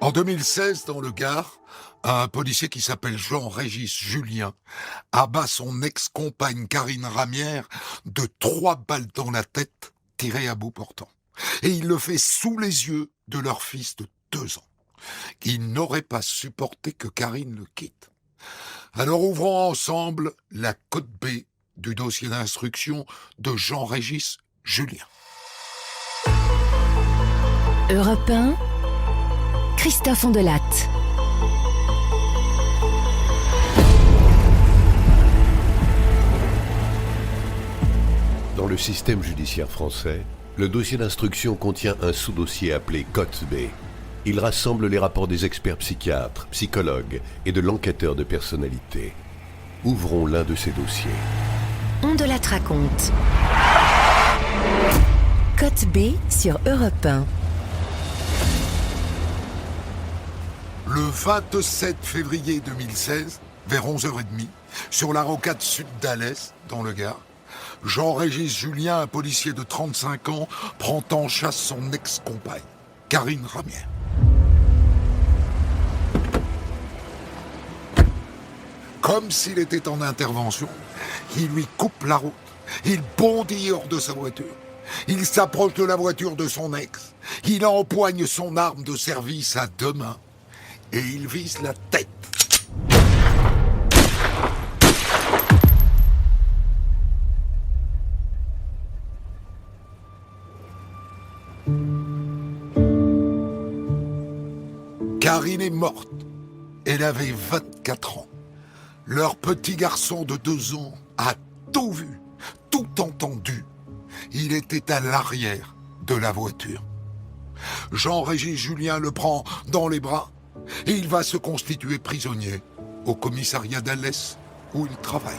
En 2016, dans le Gard, un policier qui s'appelle Jean-Régis Julien abat son ex-compagne Karine Ramière de 3 balles dans la tête, tirées à bout portant. Et il le fait sous les yeux de leur fils de 2 ans. Il n'aurait pas supporté que Karine le quitte. Alors ouvrons ensemble la cote B du dossier d'instruction de Jean-Régis Julien. Europe 1, Christophe Ondelatte. Dans le système judiciaire français, le dossier d'instruction contient un sous-dossier appelé cote B. Il rassemble les rapports des experts psychiatres, psychologues et de l'enquêteur de personnalité. Ouvrons l'un de ces dossiers. Ondelatte raconte. Cote B sur Europe 1. Le 27 février 2016, vers 11h30, sur la rocade sud d'Alès, dans le Gard, Jean-Régis Julien, un policier de 35 ans, prend en chasse son ex-compagne, Karine Ramière. Comme s'il était en intervention, il lui coupe la route. Il bondit hors de sa voiture. Il s'approche de la voiture de son ex. Il empoigne son arme de service à 2 mains. Et il vise la tête. Karine est morte. Elle avait 24 ans. Leur petit garçon de 2 ans a tout vu, tout entendu. Il était à l'arrière de la voiture. Jean-Régis Julien le prend dans les bras et il va se constituer prisonnier au commissariat d'Alès où il travaille.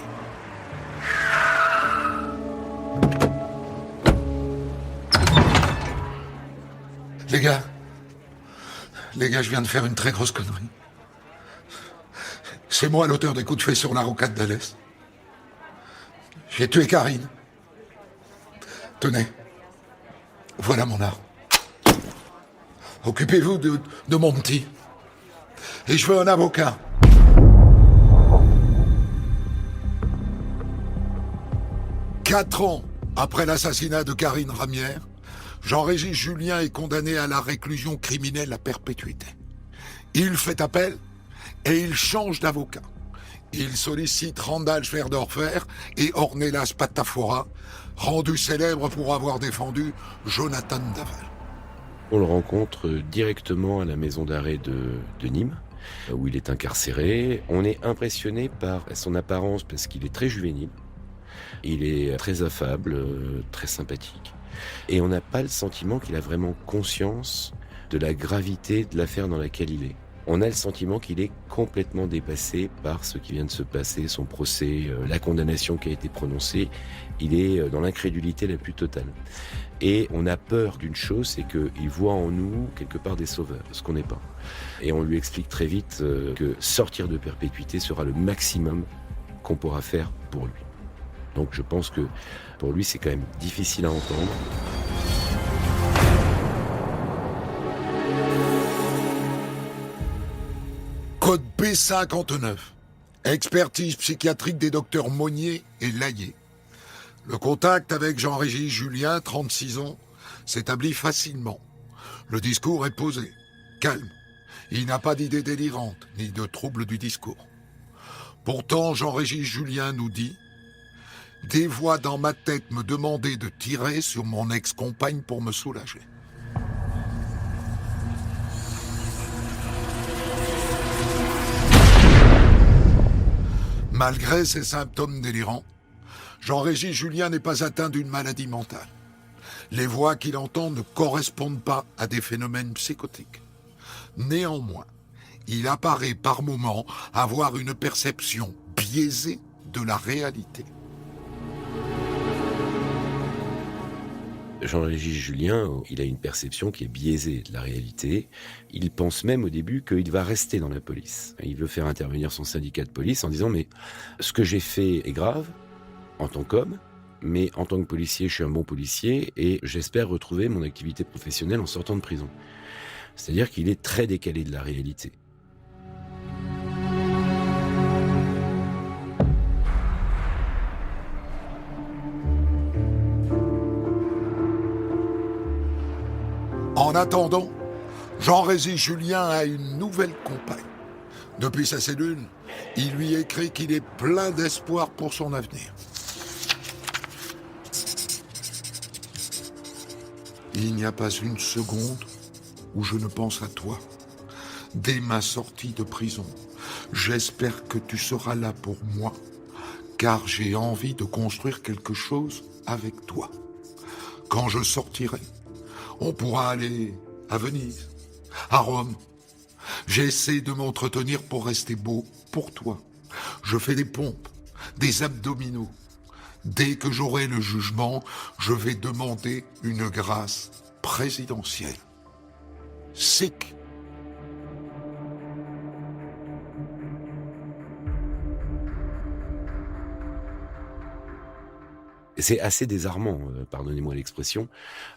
Les gars, je viens de faire une très grosse connerie. C'est moi l'auteur des coups de feu sur la rocade d'Alès. J'ai tué Karine. Tenez, voilà mon arme. Occupez-vous de mon petit. Et je veux un avocat. Quatre ans après l'assassinat de Karine Ramière, Jean-Régis Julien est condamné à la réclusion criminelle à perpétuité. Il fait appel et il change d'avocat. Il sollicite Randall Schwerdorfer et Ornelas Patafora, rendus célèbres pour avoir défendu Jonathan Daval. On le rencontre directement à la maison d'arrêt de Nîmes, où il est incarcéré. On est impressionné par son apparence parce qu'il est très juvénile. Il est très affable, très sympathique. Et on n'a pas le sentiment qu'il a vraiment conscience de la gravité de l'affaire dans laquelle il est. On a le sentiment qu'il est complètement dépassé par ce qui vient de se passer, son procès, la condamnation qui a été prononcée. Il est dans l'incrédulité la plus totale. Et on a peur d'une chose, c'est qu'il voit en nous quelque part des sauveurs, ce qu'on n'est pas. Et on lui explique très vite que sortir de perpétuité sera le maximum qu'on pourra faire pour lui. Donc je pense que pour lui, c'est quand même difficile à entendre. Code B59. Expertise psychiatrique des docteurs Monnier et Laillé. Le contact avec Jean-Régis Julien, 36 ans, s'établit facilement. Le discours est posé, calme. Il n'a pas d'idées délirantes, ni de troubles du discours. Pourtant, Jean-Régis Julien nous dit « Des voix dans ma tête me demandaient de tirer sur mon ex-compagne pour me soulager. » Malgré ces symptômes délirants, Jean-Régis Julien n'est pas atteint d'une maladie mentale. Les voix qu'il entend ne correspondent pas à des phénomènes psychotiques. Néanmoins, il apparaît par moments avoir une perception biaisée de la réalité. Jean-Régis Julien, il a une perception qui est biaisée de la réalité. Il pense même au début qu'il va rester dans la police. Il veut faire intervenir son syndicat de police en disant « Mais ce que j'ai fait est grave en tant qu'homme, mais en tant que policier, je suis un bon policier et j'espère retrouver mon activité professionnelle en sortant de prison. » C'est-à-dire qu'il est très décalé de la réalité. En attendant, Jean-Régis Julien a une nouvelle compagne. Depuis sa cellule, il lui écrit qu'il est plein d'espoir pour son avenir. Il n'y a pas une seconde où je ne pense à toi. Dès ma sortie de prison, j'espère que tu seras là pour moi, car j'ai envie de construire quelque chose avec toi. Quand je sortirai, on pourra aller à Venise, à Rome. J'essaie de m'entretenir pour rester beau pour toi. Je fais des pompes, des abdominaux. Dès que j'aurai le jugement, je vais demander une grâce présidentielle. Sick. C'est assez désarmant, pardonnez-moi l'expression,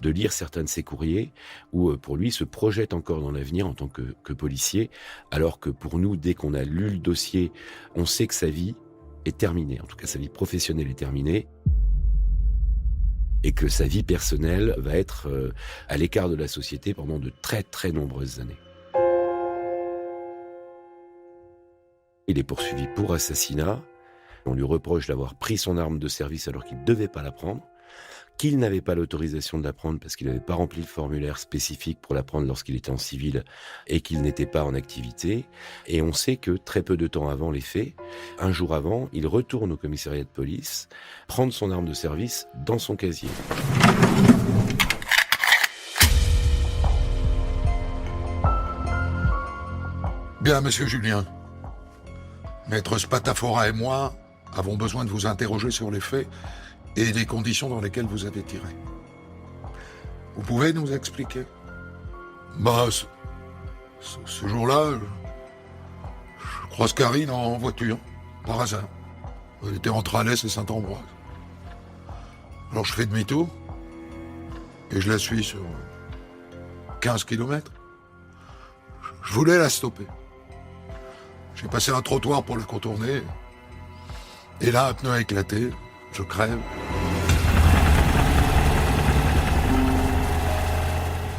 de lire certains de ses courriers où, pour lui, il se projette encore dans l'avenir en tant que policier, alors que pour nous, dès qu'on a lu le dossier, on sait que sa vie est terminée. En tout cas, sa vie professionnelle est terminée. Et que sa vie personnelle va être à l'écart de la société pendant de très très nombreuses années. Il est poursuivi pour assassinat. On lui reproche d'avoir pris son arme de service alors qu'il ne devait pas la prendre, qu'il n'avait pas l'autorisation de la prendre parce qu'il n'avait pas rempli le formulaire spécifique pour la prendre lorsqu'il était en civil et qu'il n'était pas en activité. Et on sait que très peu de temps avant les faits, un jour avant, il retourne au commissariat de police, prendre son arme de service dans son casier. Bien, monsieur Julien. Maître Spatafora et moi avons besoin de vous interroger sur les faits et les conditions dans lesquelles vous avez tiré. Vous pouvez nous expliquer? Ce jour-là, je croise Karine en voiture, par hasard. Elle était entre Alès et Saint-Ambroise. Alors je fais demi-tour et je la suis sur 15 km. Je voulais la stopper. J'ai passé un trottoir pour la contourner. Et là, un pneu a éclaté. Je crève.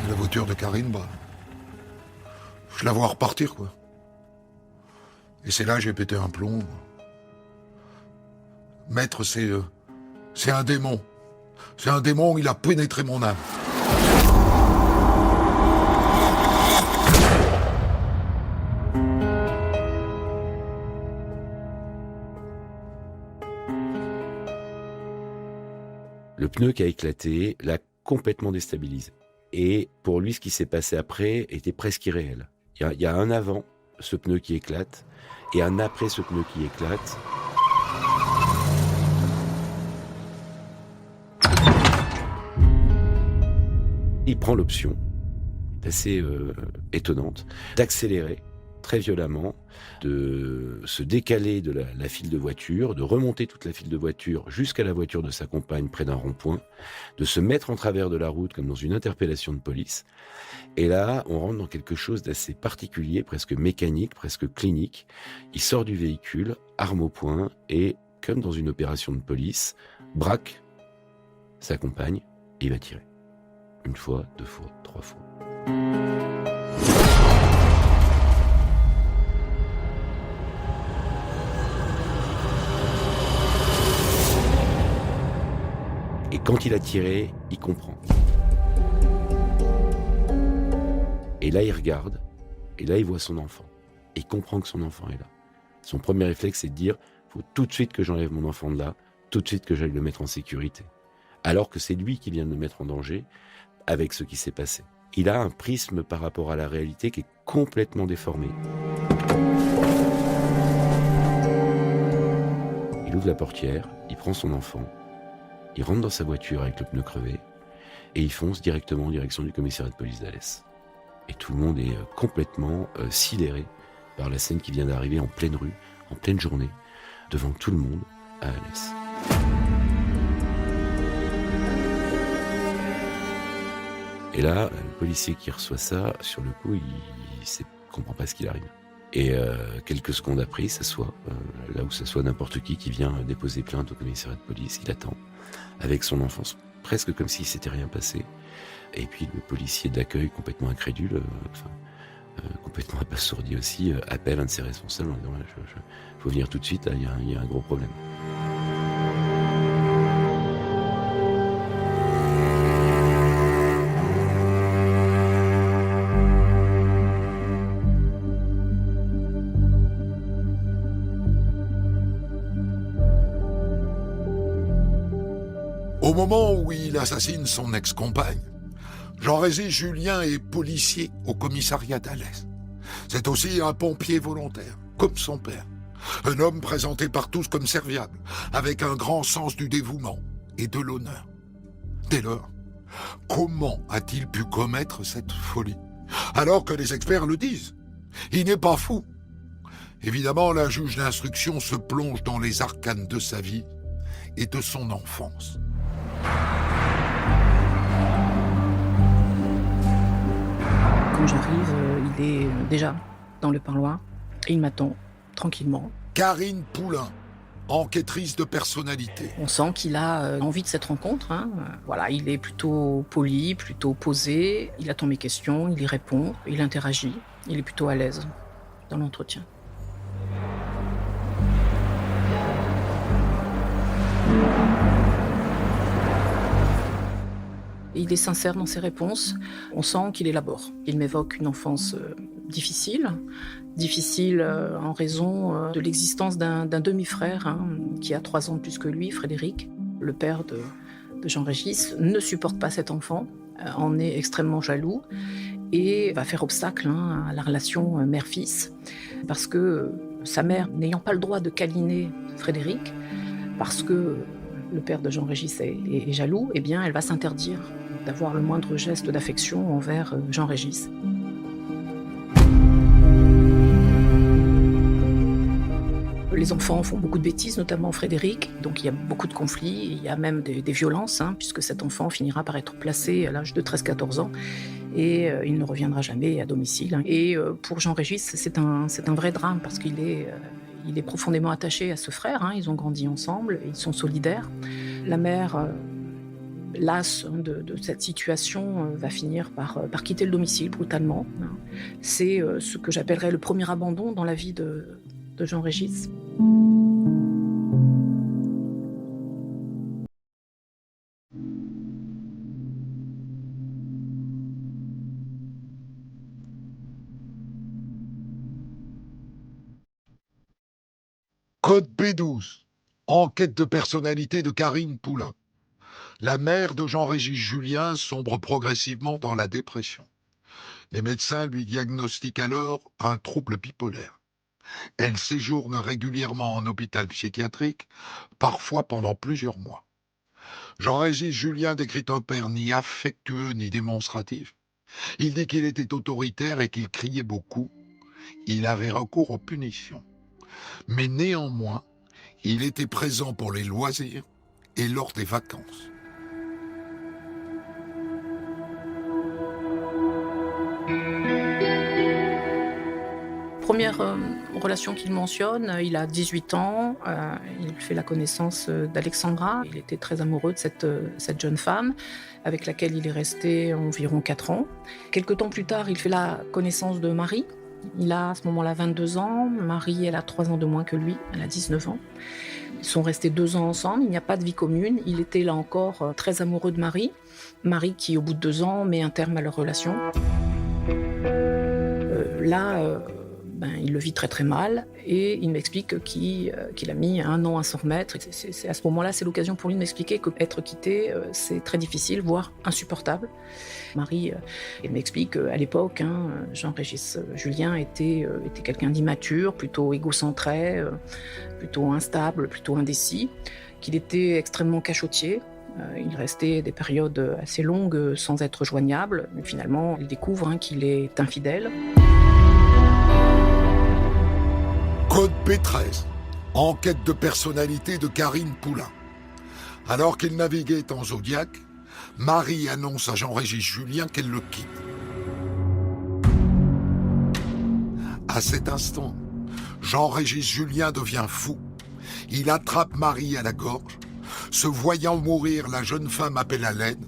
Et la voiture de Karine, je la vois repartir, quoi. Et c'est là que j'ai pété un plomb. Maître, c'est un démon. C'est un démon, il a pénétré mon âme. Le pneu qui a éclaté l'a complètement déstabilisé. Et pour lui, ce qui s'est passé après était presque irréel. Il y a un avant ce pneu qui éclate et un après ce pneu qui éclate. Il prend l'option, assez étonnante, d'accélérer très violemment, de se décaler de la file de voiture, de remonter toute la file de voiture jusqu'à la voiture de sa compagne près d'un rond-point, de se mettre en travers de la route comme dans une interpellation de police. Et là, on rentre dans quelque chose d'assez particulier, presque mécanique, presque clinique. Il sort du véhicule, arme au poing, et, comme dans une opération de police, braque sa compagne et il va tirer. 1 fois, 2 fois, 3 fois. Et quand il a tiré, il comprend. Et là, il regarde, et là, il voit son enfant. Et il comprend que son enfant est là. Son premier réflexe, c'est de dire, faut tout de suite que j'enlève mon enfant de là, tout de suite que j'aille le mettre en sécurité. Alors que c'est lui qui vient de le mettre en danger avec ce qui s'est passé. Il a un prisme par rapport à la réalité qui est complètement déformé. Il ouvre la portière, il prend son enfant, il rentre dans sa voiture avec le pneu crevé et il fonce directement en direction du commissariat de police d'Alès. Et tout le monde est complètement sidéré par la scène qui vient d'arriver en pleine rue, en pleine journée, devant tout le monde à Alès. Et là, le policier qui reçoit ça, sur le coup, il comprend pas ce qu'il arrive. Et quelques secondes après, il s'assoit, là où s'assoit n'importe qui vient déposer plainte au commissariat de police. Il attend, avec son enfance, presque comme s'il s'était rien passé. Et puis le policier d'accueil, complètement incrédule, complètement abasourdi aussi, appelle un de ses responsables en disant « faut venir tout de suite, là, il y a un gros problème ». Au moment où il assassine son ex-compagne, Jean-Régis Julien est policier au commissariat d'Alès. C'est aussi un pompier volontaire, comme son père. Un homme présenté par tous comme serviable, avec un grand sens du dévouement et de l'honneur. Dès lors, comment a-t-il pu commettre cette folie? Alors que les experts le disent, il n'est pas fou. Évidemment, la juge d'instruction se plonge dans les arcanes de sa vie et de son enfance. Quand j'arrive, il est déjà dans le parloir et il m'attend tranquillement. Karine Poulain, enquêtrice de personnalité. On sent qu'il a envie de cette rencontre. Voilà, il est plutôt poli, plutôt posé. Il attend mes questions, il y répond, il interagit. Il est plutôt à l'aise dans l'entretien. Il est sincère dans ses réponses. On sent qu'il élabore. Il m'évoque une enfance difficile en raison de l'existence d'un demi-frère qui a 3 ans de plus que lui, Frédéric. Le père de Jean-Régis ne supporte pas cet enfant, en est extrêmement jaloux et va faire obstacle à la relation mère-fils parce que sa mère, n'ayant pas le droit de câliner Frédéric, parce que le père de Jean-Régis est jaloux, eh bien, elle va s'interdire d'avoir le moindre geste d'affection envers Jean-Régis. Les enfants font beaucoup de bêtises, notamment Frédéric, donc il y a beaucoup de conflits, il y a même des violences, puisque cet enfant finira par être placé à l'âge de 13-14 ans et il ne reviendra jamais à domicile. Et pour Jean-Régis, c'est un vrai drame parce qu'il est profondément attaché à ce frère, ils ont grandi ensemble, ils sont solidaires. La mère, lasse de cette situation, va finir par quitter le domicile brutalement. C'est ce que j'appellerais le premier abandon dans la vie de Jean-Régis. Code B12. Enquête de personnalité de Karine Poulain. La mère de Jean-Régis Julien sombre progressivement dans la dépression. Les médecins lui diagnostiquent alors un trouble bipolaire. Elle séjourne régulièrement en hôpital psychiatrique, parfois pendant plusieurs mois. Jean-Régis Julien décrit un père ni affectueux ni démonstratif. Il dit qu'il était autoritaire et qu'il criait beaucoup. Il avait recours aux punitions. Mais néanmoins, il était présent pour les loisirs et lors des vacances. Première relation qu'il mentionne, il a 18 ans, il fait la connaissance d'Alexandra. Il était très amoureux de cette jeune femme avec laquelle il est resté environ 4 ans. Quelque temps plus tard, il fait la connaissance de Marie. Il a à ce moment-là 22 ans. Marie, elle a 3 ans de moins que lui, elle a 19 ans. Ils sont restés 2 ans ensemble, il n'y a pas de vie commune. Il était là encore très amoureux de Marie. Marie qui, au bout de 2 ans, met un terme à leur relation. Il le vit très très mal et il m'explique qu'il a mis 1 an à s'en remettre. C'est à ce moment-là, c'est l'occasion pour lui de m'expliquer qu'être quitté, c'est très difficile, voire insupportable. Marie, elle m'explique qu'à l'époque, Jean-Régis Julien était quelqu'un d'immature, plutôt égocentré, plutôt instable, plutôt indécis, qu'il était extrêmement cachottier. Il restait des périodes assez longues sans être joignable. Mais finalement, il découvre qu'il est infidèle. Code B13. Enquête de personnalité de Karine Poulain. Alors qu'il naviguait en Zodiac, Marie annonce à Jean-Régis Julien qu'elle le quitte. À cet instant, Jean-Régis Julien devient fou. Il attrape Marie à la gorge. Se voyant mourir, la jeune femme appelle à l'aide.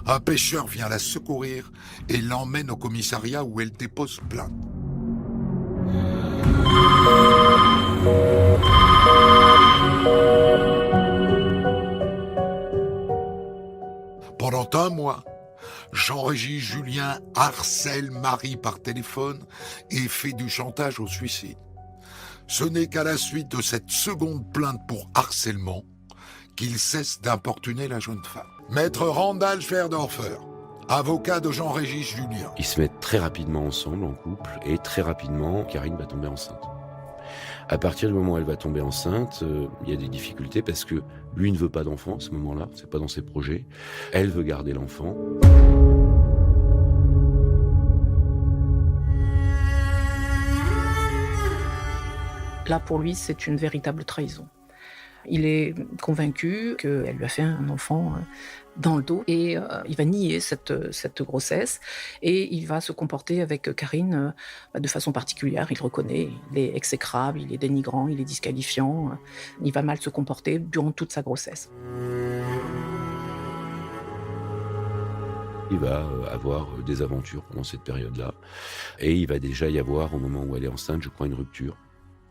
Un pêcheur vient la secourir et l'emmène au commissariat où elle dépose plainte. Pendant un mois, Jean-Régis Julien harcèle Marie par téléphone et fait du chantage au suicide. Ce n'est qu'à la suite de cette seconde plainte pour harcèlement qu'il cesse d'importuner la jeune femme. Maître Randall Schwerdorfer, avocat de Jean-Régis Julien. Ils se mettent très rapidement ensemble en couple et très rapidement, Karine va tomber enceinte. À partir du moment où elle va tomber enceinte, il y a des difficultés parce que lui ne veut pas d'enfant à ce moment-là, c'est pas dans ses projets. Elle veut garder l'enfant. Là, pour lui, c'est une véritable trahison. Il est convaincu qu'elle lui a fait un enfant dans le dos et il va nier cette grossesse et il va se comporter avec Karine de façon particulière. Il reconnaît, il est exécrable, il est dénigrant, il est disqualifiant. Il va mal se comporter durant toute sa grossesse. Il va avoir des aventures pendant cette période-là et il va déjà y avoir, au moment où elle est enceinte, je crois, une rupture.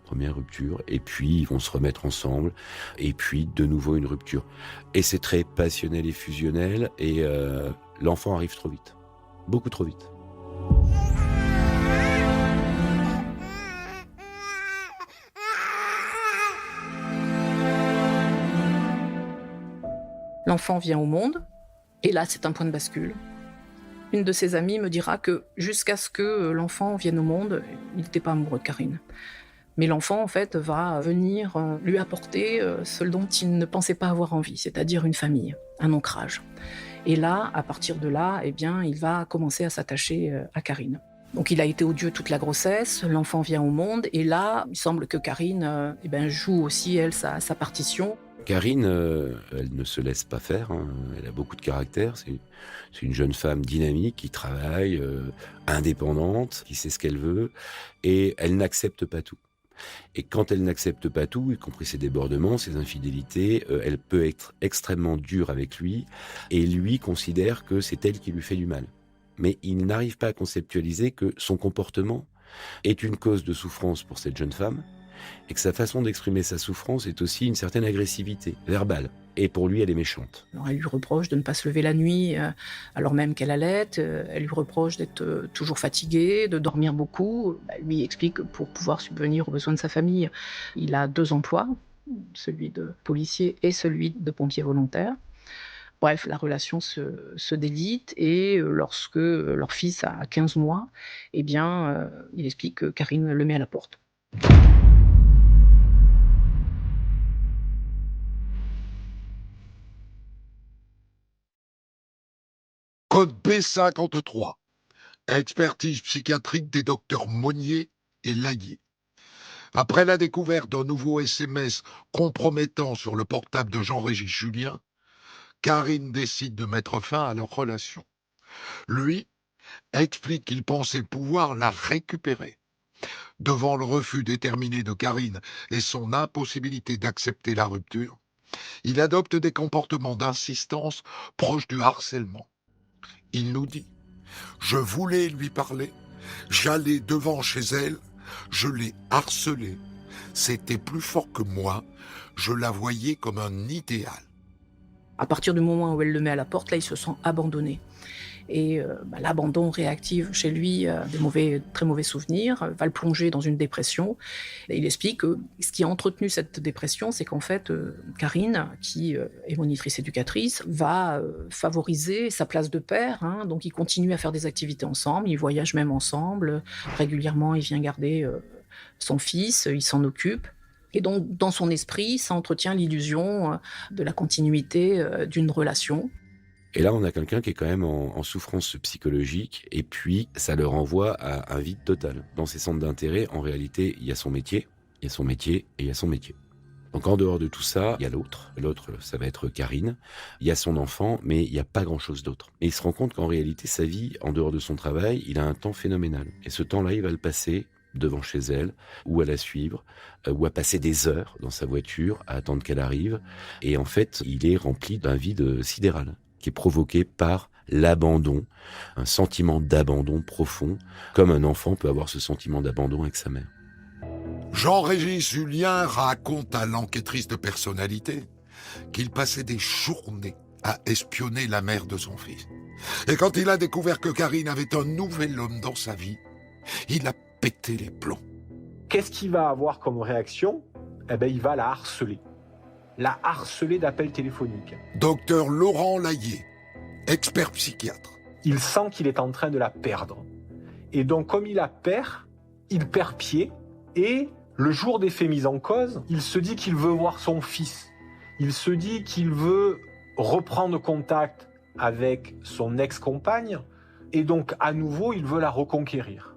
Première rupture, et puis ils vont se remettre ensemble, et puis de nouveau une rupture. Et c'est très passionnel et fusionnel, et l'enfant arrive trop vite. Beaucoup trop vite. L'enfant vient au monde, et là c'est un point de bascule. Une de ses amies me dira que jusqu'à ce que l'enfant vienne au monde, il n'était pas amoureux de Karine. Mais l'enfant, en fait, va venir lui apporter ce dont il ne pensait pas avoir envie, c'est-à-dire une famille, un ancrage. Et là, à partir de là, eh bien, il va commencer à s'attacher à Karine. Donc il a été odieux toute la grossesse, l'enfant vient au monde, et là, il semble que Karine joue aussi, elle, sa partition. Karine, elle ne se laisse pas faire, hein. Elle a beaucoup de caractère, c'est une jeune femme dynamique qui travaille, indépendante, qui sait ce qu'elle veut, et elle n'accepte pas tout. Et quand elle n'accepte pas tout, y compris ses débordements, ses infidélités, elle peut être extrêmement dure avec lui, et lui considère que c'est elle qui lui fait du mal. Mais il n'arrive pas à conceptualiser que son comportement est une cause de souffrance pour cette jeune femme, et que sa façon d'exprimer sa souffrance est aussi une certaine agressivité verbale. Et pour lui, elle est méchante. Alors, elle lui reproche de ne pas se lever la nuit alors même qu'elle allait. Elle lui reproche d'être toujours fatiguée, de dormir beaucoup. Lui explique que pour pouvoir subvenir aux besoins de sa famille, il a 2 emplois, celui de policier et celui de pompier volontaire. Bref, la relation se délite et lorsque leur fils a 15 mois, eh bien, il explique que Karine le met à la porte. Code B53. Expertise psychiatrique des docteurs Monnier et Laillé. Après la découverte d'un nouveau SMS compromettant sur le portable de Jean-Régis Julien, Karine décide de mettre fin à leur relation. Lui explique qu'il pensait pouvoir la récupérer. Devant le refus déterminé de Karine et son impossibilité d'accepter la rupture, il adopte des comportements d'insistance proches du harcèlement. Il nous dit « Je voulais lui parler, j'allais devant chez elle, je l'ai harcelée. C'était plus fort que moi, je la voyais comme un idéal. » À partir du moment où elle le met à la porte, là, il se sent abandonné. Et l'abandon réactive chez lui des très mauvais souvenirs, va le plonger dans une dépression. Et il explique que ce qui a entretenu cette dépression, c'est qu'en fait, Karine, qui est monitrice éducatrice, va favoriser sa place de père. Donc, ils continuent à faire des activités ensemble, ils voyagent même ensemble. Régulièrement, il vient garder son fils, il s'en occupe. Et donc, dans son esprit, ça entretient l'illusion de la continuité d'une relation. Et là, on a quelqu'un qui est quand même en souffrance psychologique, et puis ça le renvoie à un vide total. Dans ses centres d'intérêt, en réalité, il y a son métier, il y a son métier, et il y a son métier. Donc en dehors de tout ça, il y a l'autre. L'autre, ça va être Karine. Il y a son enfant, mais il n'y a pas grand-chose d'autre. Et il se rend compte qu'en réalité, sa vie, en dehors de son travail, il a un temps phénoménal. Et ce temps-là, il va le passer devant chez elle, ou à la suivre, ou à passer des heures dans sa voiture, à attendre qu'elle arrive. Et en fait, il est rempli d'un vide sidéral, qui est provoqué par l'abandon, un sentiment d'abandon profond, comme un enfant peut avoir ce sentiment d'abandon avec sa mère. Jean-Régis Julien raconte à l'enquêtrice de personnalité qu'il passait des journées à espionner la mère de son fils. Et quand il a découvert que Karine avait un nouvel homme dans sa vie, il a pété les plombs. Qu'est-ce qu'il va avoir comme réaction ? Il va la harceler. La harceler d'appels téléphoniques. Docteur Laurent Layet, expert psychiatre. Il sent qu'il est en train de la perdre. Et donc, comme il la perd, il perd pied. Et le jour des faits mis en cause, il se dit qu'il veut voir son fils. Il se dit qu'il veut reprendre contact avec son ex-compagne. Et donc, à nouveau, il veut la reconquérir.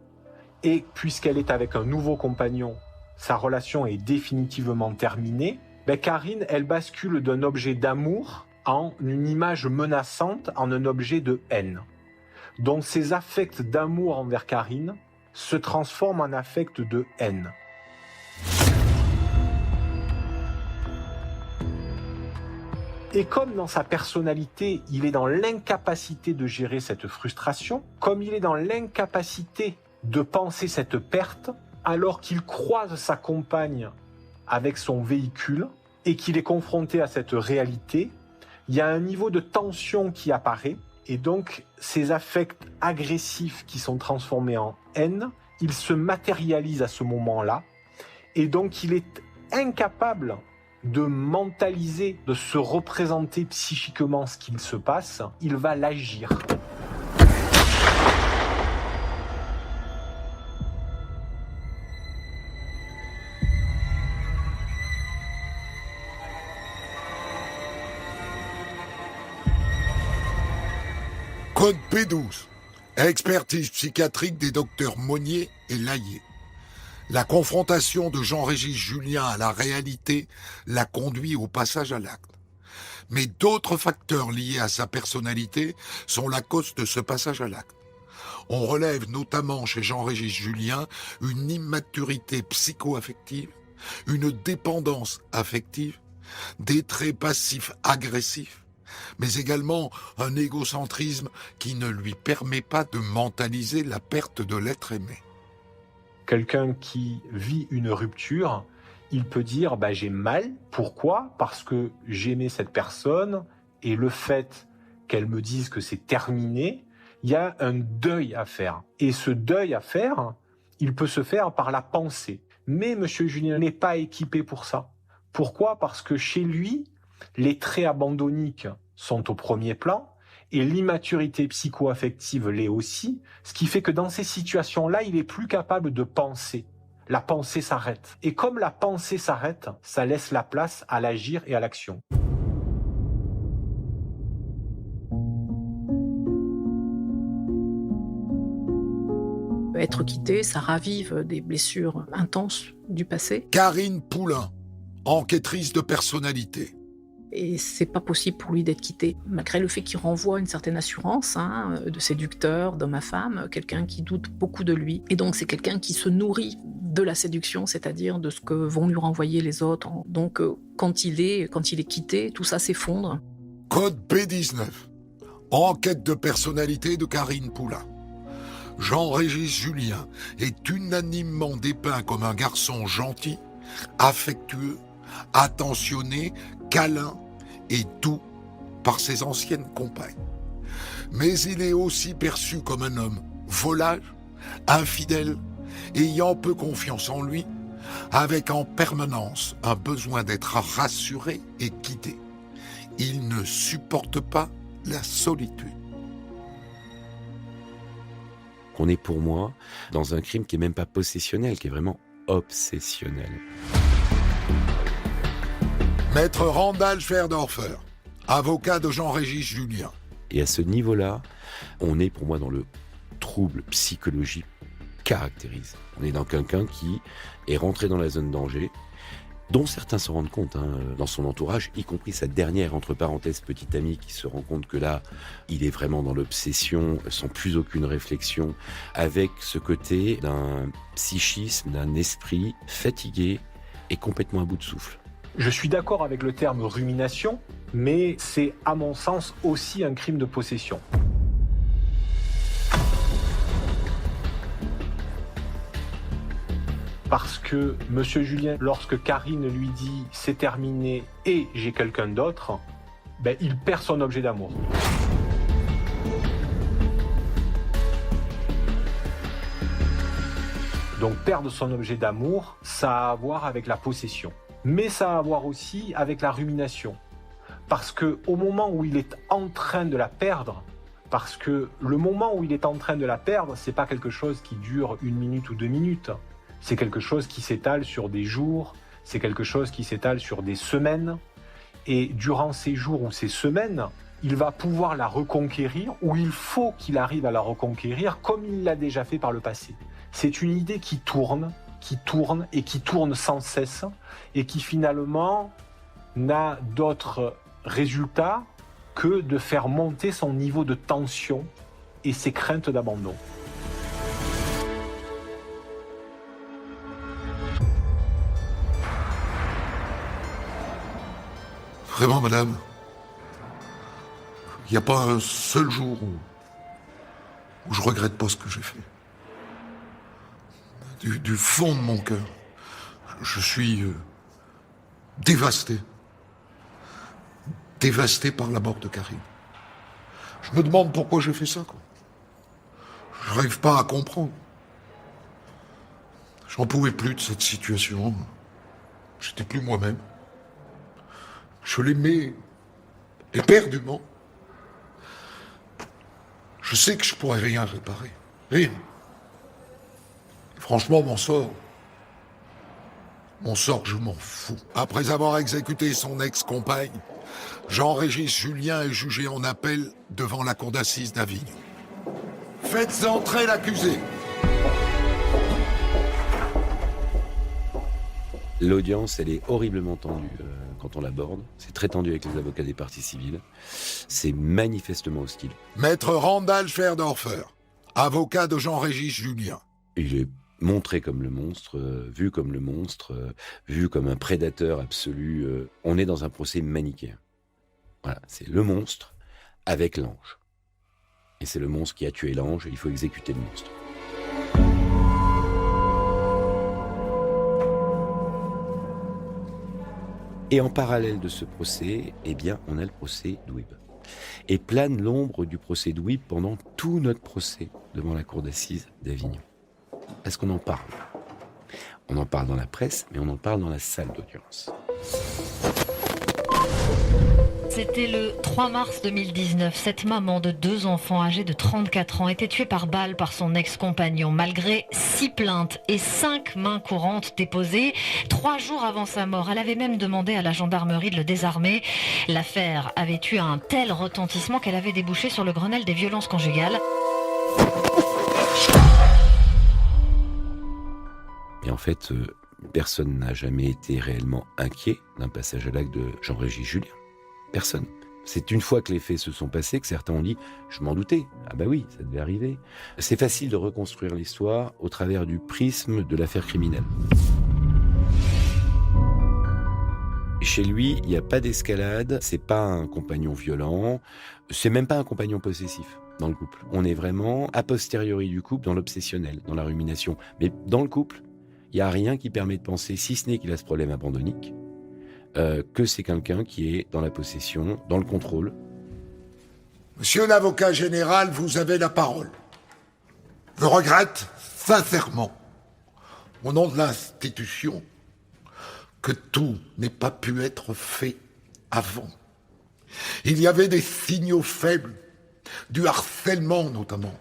Et puisqu'elle est avec un nouveau compagnon, sa relation est définitivement terminée. Karine, elle bascule d'un objet d'amour en une image menaçante, en un objet de haine. Donc ses affects d'amour envers Karine se transforment en affects de haine. Et comme dans sa personnalité, il est dans l'incapacité de gérer cette frustration, comme il est dans l'incapacité de penser cette perte, alors qu'il croise sa compagne avec son véhicule et qu'il est confronté à cette réalité, il y a un niveau de tension qui apparaît et donc ces affects agressifs qui sont transformés en haine, ils se matérialisent à ce moment-là et donc il est incapable de mentaliser, de se représenter psychiquement ce qu'il se passe, il va l'agir. Code P12, expertise psychiatrique des docteurs Monnier et Layet. La confrontation de Jean-Régis Julien à la réalité l'a conduit au passage à l'acte. Mais d'autres facteurs liés à sa personnalité sont la cause de ce passage à l'acte. On relève notamment chez Jean-Régis Julien une immaturité psycho-affective, une dépendance affective, des traits passifs agressifs, mais également un égocentrisme qui ne lui permet pas de mentaliser la perte de l'être aimé. Quelqu'un qui vit une rupture, il peut dire j'ai mal. Pourquoi ? Parce que j'aimais cette personne et le fait qu'elle me dise que c'est terminé, il y a un deuil à faire. Et ce deuil à faire, il peut se faire par la pensée. Mais M. Julien n'est pas équipé pour ça. Pourquoi ? Parce que chez lui, les traits abandonniques sont au premier plan et l'immaturité psycho-affective l'est aussi, ce qui fait que dans ces situations-là, il est plus capable de penser. La pensée s'arrête. Et comme la pensée s'arrête, ça laisse la place à l'agir et à l'action. Être quitté, ça ravive des blessures intenses du passé. Karine Poulain, enquêtrice de personnalité. Et c'est pas possible pour lui d'être quitté, malgré le fait qu'il renvoie une certaine assurance de séducteur, d'homme à femme, quelqu'un qui doute beaucoup de lui. Et donc c'est quelqu'un qui se nourrit de la séduction, c'est-à-dire de ce que vont lui renvoyer les autres. Donc quand il est quitté, tout ça s'effondre. Code B19, enquête de personnalité de Karine Poulain. Jean-Régis Julien est unanimement dépeint comme un garçon gentil, affectueux, attentionné, câlin et doux par ses anciennes compagnes. Mais il est aussi perçu comme un homme volage, infidèle, ayant peu confiance en lui, avec en permanence un besoin d'être rassuré et guidé. Il ne supporte pas la solitude. On est pour moi dans un crime qui n'est même pas possessionnel, qui est vraiment obsessionnel. Maître Randall Schwerdorfer, avocat de Jean-Régis Julien. Et à ce niveau-là, on est pour moi dans le trouble psychologique caractérisé. On est dans quelqu'un qui est rentré dans la zone danger dont certains s'en rendent compte dans son entourage, y compris sa dernière, entre parenthèses, petite amie qui se rend compte que là, il est vraiment dans l'obsession, sans plus aucune réflexion, avec ce côté d'un psychisme, d'un esprit fatigué et complètement à bout de souffle. Je suis d'accord avec le terme rumination, mais c'est à mon sens aussi un crime de possession. Parce que Monsieur Julien, lorsque Karine lui dit « c'est terminé et j'ai quelqu'un d'autre », il perd son objet d'amour. Donc perdre son objet d'amour, ça a à voir avec la possession. Mais ça a à voir aussi avec la rumination. Parce que au moment où il est en train de la perdre, parce que le moment où il est en train de la perdre, c'est pas quelque chose qui dure 1 minute ou 2 minutes. C'est quelque chose qui s'étale sur des jours, c'est quelque chose qui s'étale sur des semaines. Et durant ces jours ou ces semaines, il va pouvoir la reconquérir, ou il faut qu'il arrive à la reconquérir comme il l'a déjà fait par le passé. C'est une idée qui tourne et qui tourne sans cesse, et qui finalement n'a d'autre résultat que de faire monter son niveau de tension et ses craintes d'abandon. Vraiment, madame, il n'y a pas un seul jour où je regrette pas ce que j'ai fait. Du fond de mon cœur, je suis dévasté. Dévasté par la mort de Karine. Je me demande pourquoi j'ai fait ça, quoi. Je n'arrive pas à comprendre. J'en pouvais plus de cette situation. J'étais plus moi-même. Je l'aimais éperdument. Je sais que je pourrais rien réparer. Rien. Franchement, mon sort, je m'en fous. Après avoir exécuté son ex-compagne, Jean-Régis Julien est jugé en appel devant la cour d'assises d'Avignon. Faites entrer l'accusé. L'audience, elle est horriblement tendue quand on l'aborde. C'est très tendu avec les avocats des parties civiles. C'est manifestement hostile. Maître Randall Schwerdorfer, avocat de Jean-Régis Julien. Il est montré comme le monstre, vu comme le monstre, vu comme un prédateur absolu. On est dans un procès manichéen. Voilà, c'est le monstre avec l'ange. Et c'est le monstre qui a tué l'ange, il faut exécuter le monstre. Et en parallèle de ce procès, eh bien, on a le procès d'Ouib. Et plane l'ombre du procès d'Ouib pendant tout notre procès devant la cour d'assises d'Avignon. Est-ce qu'on en parle ? On en parle dans la presse, mais on en parle dans la salle d'audience. C'était le 3 mars 2019. Cette maman de 2 enfants âgés de 34 ans était tuée par balle par son ex-compagnon, malgré 6 plaintes et 5 mains courantes déposées. 3 jours avant sa mort, elle avait même demandé à la gendarmerie de le désarmer. L'affaire avait eu un tel retentissement qu'elle avait débouché sur le Grenelle des violences conjugales. Et en fait, personne n'a jamais été réellement inquiet d'un passage à l'acte de Jean-Régis Julien. Personne. C'est une fois que les faits se sont passés que certains ont dit « je m'en doutais, ah bah oui, ça devait arriver ». C'est facile de reconstruire l'histoire au travers du prisme de l'affaire criminelle. Chez lui, il n'y a pas d'escalade, c'est pas un compagnon violent, c'est même pas un compagnon possessif dans le couple. On est vraiment a posteriori du couple dans l'obsessionnel, dans la rumination. Mais dans le couple, il n'y a rien qui permet de penser, si ce n'est qu'il a ce problème abandonnique, que c'est quelqu'un qui est dans la possession, dans le contrôle. Monsieur l'avocat général, vous avez la parole. Je regrette sincèrement, au nom de l'institution, que tout n'ait pas pu être fait avant. Il y avait des signaux faibles, du harcèlement notamment.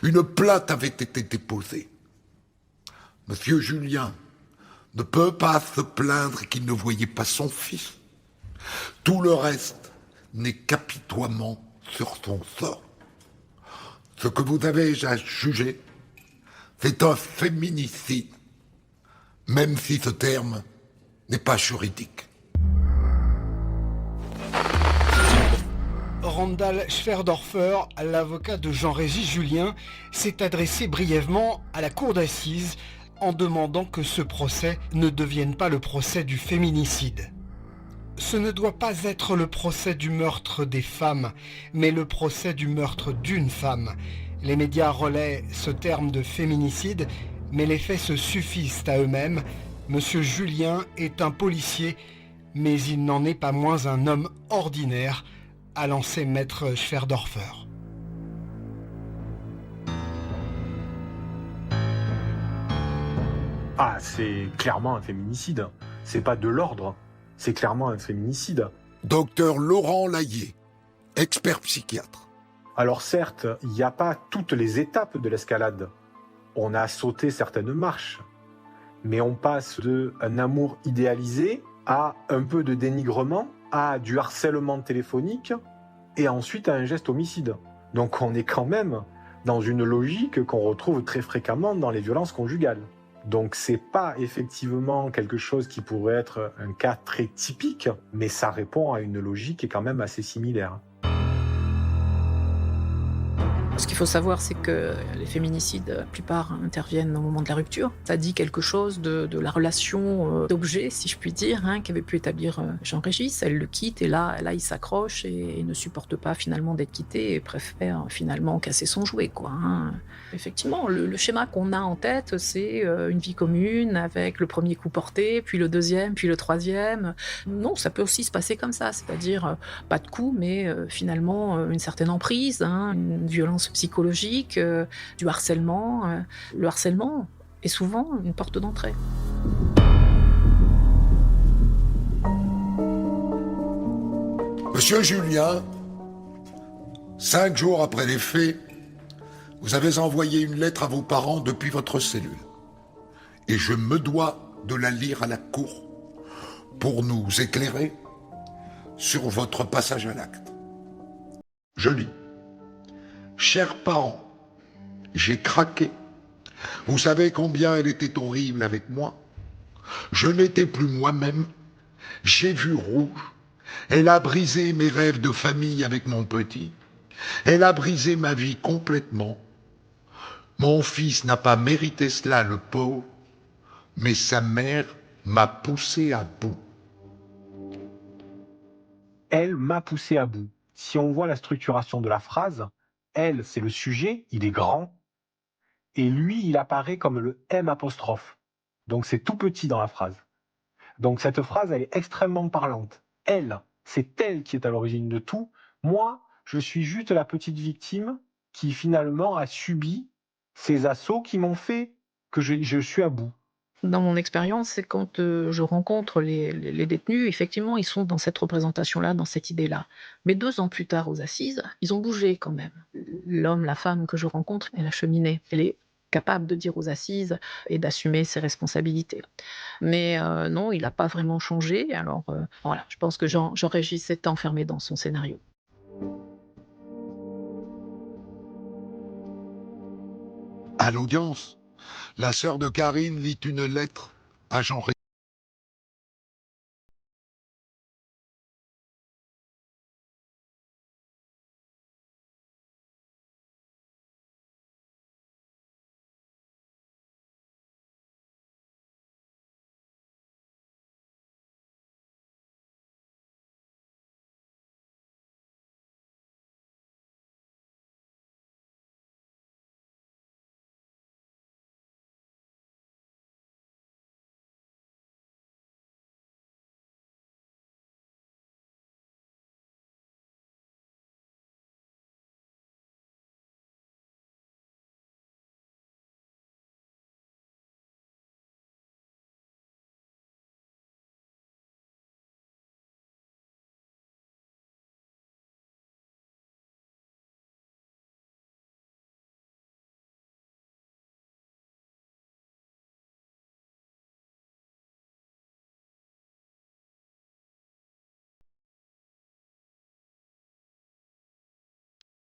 Une plainte avait été déposée. Monsieur Julien ne peut pas se plaindre qu'il ne voyait pas son fils. Tout le reste n'est qu'apitoiement sur son sort. Ce que vous avez à juger, c'est un féminicide, même si ce terme n'est pas juridique. Randall Schwerdorfer, l'avocat de Jean-Régis Julien, s'est adressé brièvement à la cour d'assises en demandant que ce procès ne devienne pas le procès du féminicide. Ce ne doit pas être le procès du meurtre des femmes, mais le procès du meurtre d'une femme. Les médias relaient ce terme de féminicide, mais les faits se suffisent à eux-mêmes. Monsieur Julien est un policier, mais il n'en est pas moins un homme ordinaire, a lancé maître Schwerdorfer. Ah, c'est clairement un féminicide. C'est pas de l'ordre. C'est clairement un féminicide. Docteur Laurent Layé, expert psychiatre. Alors certes, il n'y a pas toutes les étapes de l'escalade. On a sauté certaines marches. Mais on passe d'un amour idéalisé à un peu de dénigrement, à du harcèlement téléphonique et ensuite à un geste homicide. Donc on est quand même dans une logique qu'on retrouve très fréquemment dans les violences conjugales. Donc c'est pas effectivement quelque chose qui pourrait être un cas très typique, mais ça répond à une logique qui est quand même assez similaire. Ce qu'il faut savoir, c'est que les féminicides, la plupart interviennent au moment de la rupture. Ça dit quelque chose de la relation d'objet, si je puis dire, qu'avait pu établir Jean-Régis. Elle le quitte et là il s'accroche et ne supporte pas finalement d'être quitté et préfère finalement casser son jouet, quoi. Effectivement, le schéma qu'on a en tête, c'est une vie commune avec le premier coup porté, puis le deuxième, puis le troisième. Non, ça peut aussi se passer comme ça, c'est-à-dire pas de coup, mais finalement une certaine emprise, une violence psychologique, du harcèlement. Le harcèlement est souvent une porte d'entrée. Monsieur Julien, 5 jours après les faits, vous avez envoyé une lettre à vos parents depuis votre cellule. Et je me dois de la lire à la cour pour nous éclairer sur votre passage à l'acte. Je lis. Chers parents, j'ai craqué. Vous savez combien elle était horrible avec moi. Je n'étais plus moi-même. J'ai vu rouge. Elle a brisé mes rêves de famille avec mon petit. Elle a brisé ma vie complètement. Mon fils n'a pas mérité cela, le pauvre, mais sa mère m'a poussé à bout. Elle m'a poussé à bout. Si on voit la structuration de la phrase, elle, c'est le sujet, il est grand, et lui, il apparaît comme le M apostrophe. Donc c'est tout petit dans la phrase. Donc cette phrase, elle est extrêmement parlante. Elle, c'est elle qui est à l'origine de tout. Moi, je suis juste la petite victime qui finalement a subi ces assauts qui m'ont fait que je suis à bout. Dans mon expérience, c'est quand je rencontre les détenus, effectivement, ils sont dans cette représentation-là, dans cette idée-là. Mais 2 ans plus tard, aux assises, ils ont bougé quand même. L'homme, la femme que je rencontre, elle a cheminé. Elle est capable de dire aux assises et d'assumer ses responsabilités. Mais non, il n'a pas vraiment changé. Alors voilà, je pense que Jean-Régis s'est enfermé dans son scénario. À l'audience, la sœur de Karine lit une lettre à Jean.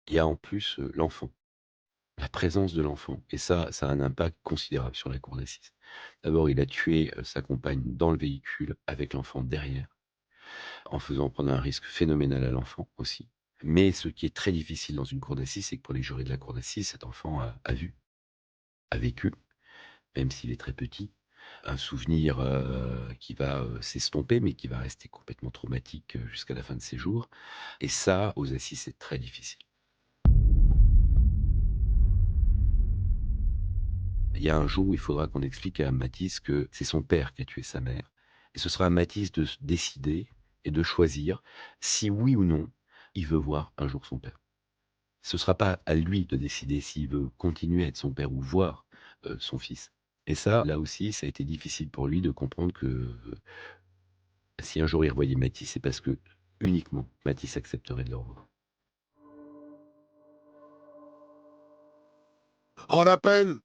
Il y a en plus l'enfant. la présence de l'enfant. Et ça a un impact considérable sur la cour d'assises. D'abord, il a tué sa compagne dans le véhicule avec l'enfant derrière, en faisant prendre un risque phénoménal à l'enfant aussi. Mais ce qui est très difficile dans une cour d'assises, c'est que pour les jurés de la cour d'assises, cet enfant a vu, a vécu, même s'il est très petit, un souvenir qui va s'estomper, mais qui va rester complètement traumatique jusqu'à la fin de ses jours. Et ça, aux assises, c'est très difficile. Il y a un jour où il faudra qu'on explique à Mathis que c'est son père qui a tué sa mère. Et ce sera à Mathis de se décider et de choisir si oui ou non il veut voir un jour son père. Ce ne sera pas à lui de décider s'il veut continuer à être son père ou voir son fils. Et ça, là aussi, ça a été difficile pour lui de comprendre que si un jour il revoyait Mathis, c'est parce que uniquement Mathis accepterait de le revoir. En appel,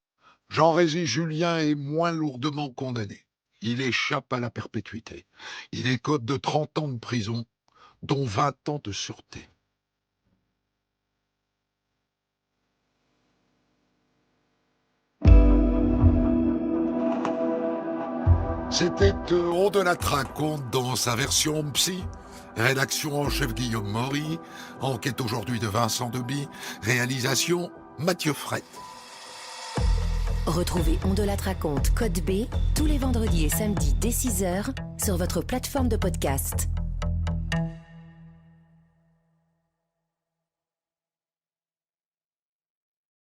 Jean-Régis Julien est moins lourdement condamné. Il échappe à la perpétuité. Il écope de 30 ans de prison, dont 20 ans de sûreté. C'était On de la raconte dans sa version psy. Rédaction en chef Guillaume Maury. Enquête aujourd'hui de Vincent Deby. Réalisation Mathieu Fret. Retrouvez On de la raconte Code B tous les vendredis et samedis dès 6h sur votre plateforme de podcast.